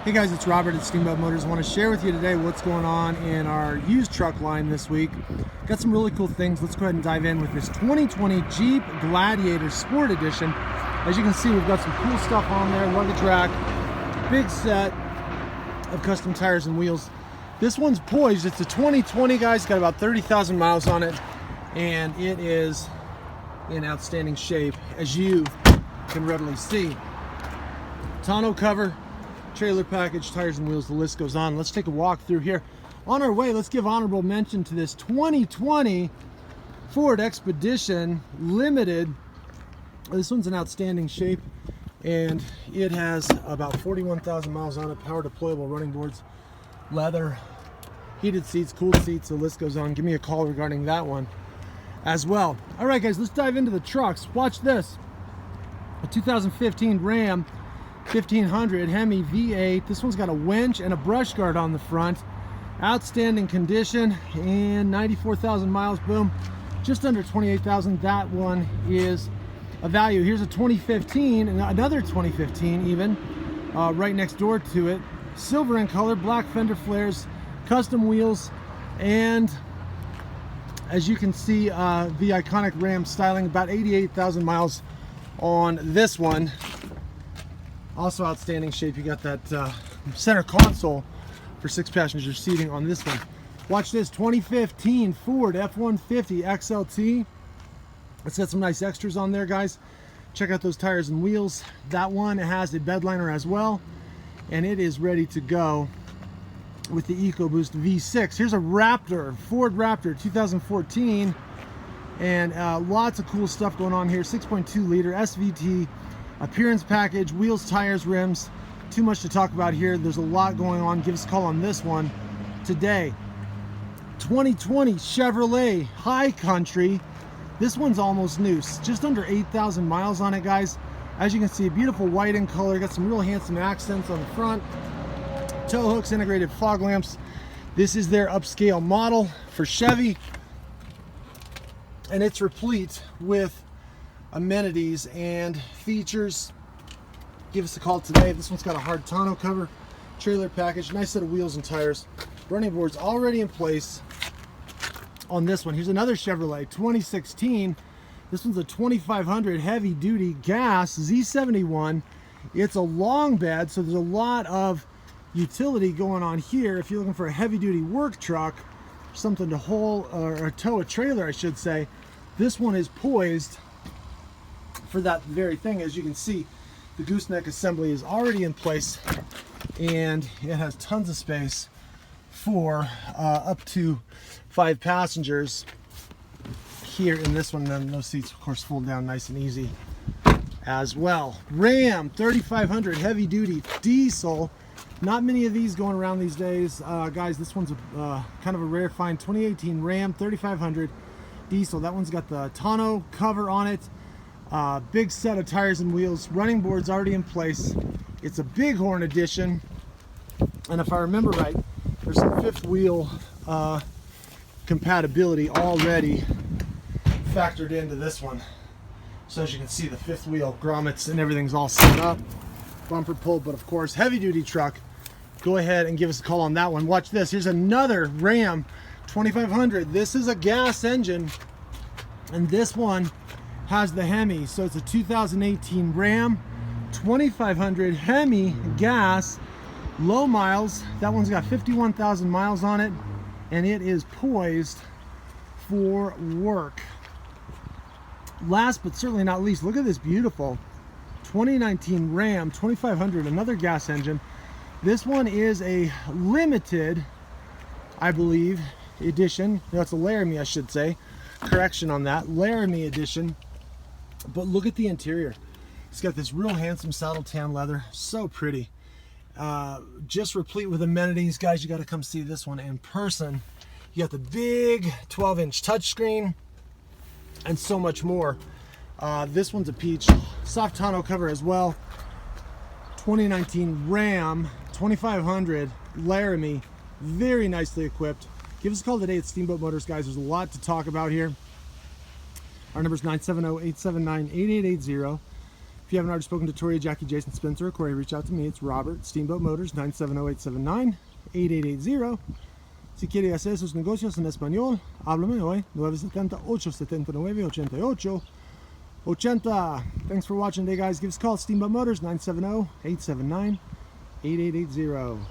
Hey guys, it's Robert at Steamboat Motors. I want to share with you today what's going on in our used truck line this week. Got some really cool things. Let's go ahead and dive in with this 2020 Jeep Gladiator Sport Edition. As you can see, we've got some cool stuff on there. Luggage rack, big set of custom tires and wheels. This one's poised. It's a 2020, guys. It's got about 30,000 miles on it, and it is in outstanding shape, as you can readily see. Tonneau cover, trailer package, tires and wheels, the list goes on. Let's take a walk through here. On our way, let's give honorable mention to this 2020 Ford Expedition Limited. This one's in outstanding shape, and it has about 41,000 miles on it. Power deployable running boards, leather, heated seats, cooled seats, the list goes on. Give me a call regarding that one as well. All right, guys, let's dive into the trucks. Watch this. A 2015 Ram 1500 Hemi V8. This one's got a winch and a brush guard on the front. Outstanding condition, and 94,000 miles. Boom, just under 28,000. That one is a value. Here's a 2015 and another 2015 even right next door to it. Silver in color, black fender flares, custom wheels, and as you can see, the iconic Ram styling. About 88,000 miles on this one. Also outstanding shape. You got that center console for 6 passenger seating on this one. Watch this 2015 Ford F-150 XLT. It's got some nice extras on there, guys. Check out those tires and wheels. That one has a bed liner as well, and it is ready to go with the EcoBoost V6. Here's a Raptor, Ford Raptor 2014, and lots of cool stuff going on here. 6.2 liter SVT appearance package, wheels, tires, rims. Too much to talk about here. There's a lot going on. Give us a call on this one today. 2020 Chevrolet High Country. This one's almost new. Just under 8,000 miles on it, guys. As you can see, beautiful white in color. Got some real handsome accents on the front. Tow hooks, integrated fog lamps. This is their upscale model for Chevy, and it's replete with amenities and features. Give us a call today. This one's got a hard tonneau cover, trailer package, nice set of wheels and tires, running boards already in place on this one. Here's another Chevrolet 2016. This one's a 2500 heavy duty gas Z71. It's a long bed, so there's a lot of utility going on here. If you're looking for a heavy duty work truck, something to haul or tow a trailer, I should say, this one is poised for that very thing. As you can see, the gooseneck assembly is already in place, and it has tons of space for up to 5 passengers here in this one. Then those seats, of course, fold down nice and easy as well. Ram 3500 heavy duty diesel. Not many of these going around these days, guys. This one's a kind of a rare find. 2018 Ram 3500 diesel. That one's got the tonneau cover on it. Big set of tires and wheels, running boards already in place. It's a Bighorn edition, and if I remember right, there's some 5th wheel compatibility already factored into this one. So as you can see, the 5th wheel grommets and everything's all set up. Bumper pull, but of course, heavy duty truck. Go ahead and give us a call on that one. Watch this. Here's another Ram 2500. This is a gas engine, and this one has the Hemi. So it's a 2018 Ram 2500 Hemi gas, low miles. That one's got 51,000 miles on it, and it is poised for work. Last but certainly not least, look at this beautiful 2019 Ram 2500, another gas engine. This one is a limited, I believe, edition. No, it's a Laramie, I should say. Correction on that, Laramie edition. But look at the interior. It's got this real handsome saddle tan leather, so pretty. Just replete with amenities, guys. You got to come see this one in person. You got the big 12-inch touchscreen and so much more. This one's a peach. Soft tonneau cover as well. 2019 Ram 2500 Laramie, very nicely equipped. Give us a call today at Steamboat Motors, guys. There's a lot to talk about here. Our number is 970-879-8880. If you haven't already spoken to Tori, Jackie, Jason, Spencer, or Corey, reach out to me. It's Robert, Steamboat Motors, 970-879-8880. Si quiere hacer sus negocios en español, háblame hoy, 970-879-8880. Thanks for watching today, guys. Give us a call, Steamboat Motors, 970-879-8880.